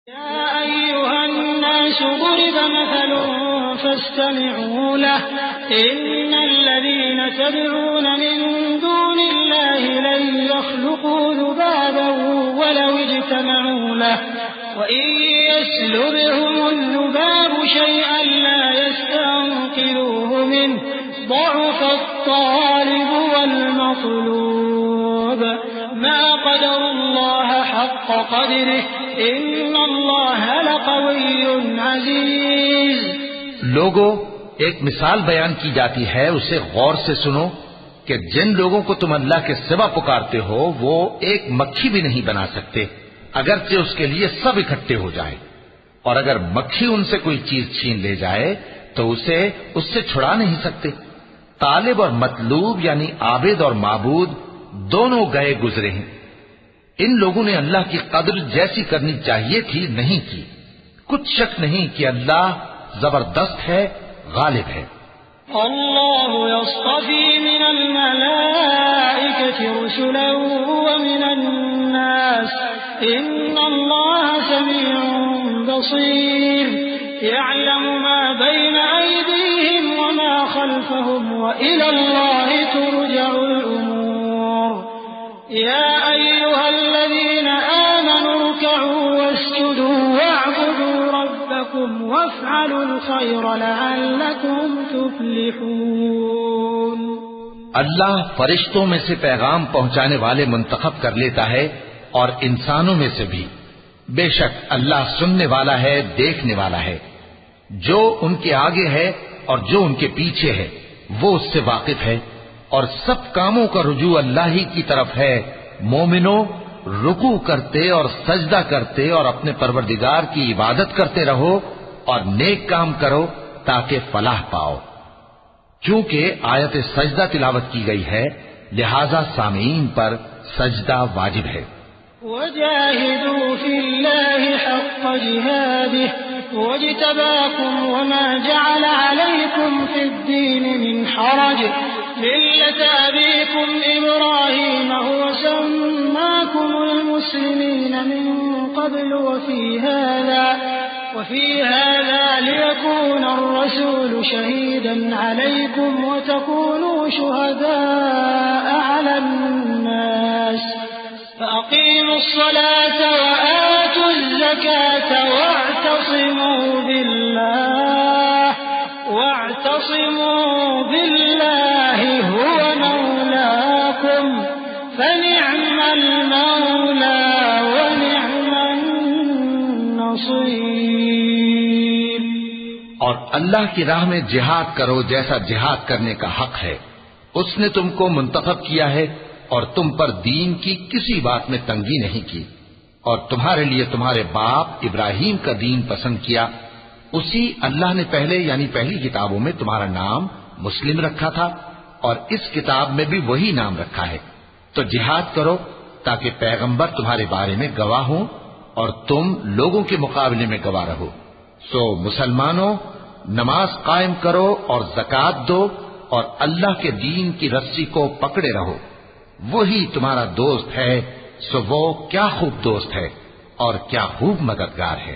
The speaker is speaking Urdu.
يا أيها الناس ضرب مثل فاستمعوا له إن الذين تدعون من دون الله لن يخلقوا ذبابا ولو اجتمعوا له وإن يسلبهم الذباب شيئا لا يستنقذوه منه ضعف الطالب والمطلوب ما قدر الله حق قدره ان اللہ لقوی عزیز۔ لوگو، ایک مثال بیان کی جاتی ہے، اسے غور سے سنو کہ جن لوگوں کو تم اللہ کے سوا پکارتے ہو وہ ایک مکھی بھی نہیں بنا سکتے اگرچہ اس کے لیے سب اکٹھے ہو جائیں، اور اگر مکھی ان سے کوئی چیز چھین لے جائے تو اسے اس سے چھڑا نہیں سکتے۔ طالب اور مطلوب یعنی عابد اور معبود دونوں گئے گزرے ہیں۔ ان لوگوں نے اللہ کی قدر جیسی کرنی چاہیے تھی نہیں کی۔ کچھ شک نہیں کہ اللہ زبردست ہے، غالب ہے۔ اللہ يصطفی من الملائکة رسلا ومن الناس ان اللہ سمیع بصیر يعلم ما بين أيديهم وما خلفهم وإلى الله ترجع الأمور يا أيها الذين آمنوا اركعوا واسجدوا واعبدوا ربكم وافعلوا الخير لعلكم تفلحون۔ اللہ فرشتوں میں سے پیغام پہنچانے والے منتخب کر لیتا ہے اور انسانوں میں سے بھی۔ بے شک اللہ سننے والا ہے، دیکھنے والا ہے۔ جو ان کے آگے ہے اور جو ان کے پیچھے ہے وہ اس سے واقف ہے، اور سب کاموں کا رجوع اللہ ہی کی طرف ہے۔ مومنوں، رکوع کرتے اور سجدہ کرتے اور اپنے پروردگار کی عبادت کرتے رہو اور نیک کام کرو تاکہ فلاح پاؤ۔ چونکہ آیت سجدہ تلاوت کی گئی ہے لہذا سامعین پر سجدہ واجب ہے۔ وجاهدوا في الله حق جهاده واجتباكم وما جعل عليكم في الدين من حرج ملة أبيكم إبراهيم هو سماكم المسلمين من قبل وفي هذا ليكون الرسول شهيدا عليكم وتكونوا شهداء على الناس فأقيموا الصلاة وآتوا الزكاة واعتصموا بالله هو مولاكم فنعم المولى ونعم النصير۔ اور اللہ کی راہ میں جہاد کرو جیسا جہاد کرنے کا حق ہے۔ اس نے تم کو منتخب کیا ہے اور تم پر دین کی کسی بات میں تنگی نہیں کی، اور تمہارے لیے تمہارے باپ ابراہیم کا دین پسند کیا۔ اسی اللہ نے پہلے یعنی پہلی کتابوں میں تمہارا نام مسلم رکھا تھا اور اس کتاب میں بھی وہی نام رکھا ہے۔ تو جہاد کرو تاکہ پیغمبر تمہارے بارے میں گواہ ہوں اور تم لوگوں کے مقابلے میں گواہ رہو۔ سو مسلمانوں، نماز قائم کرو اور زکوٰۃ دو اور اللہ کے دین کی رسی کو پکڑے رہو، وہی تمہارا دوست ہے۔ سو وہ کیا خوب دوست ہے اور کیا خوب مددگار ہے۔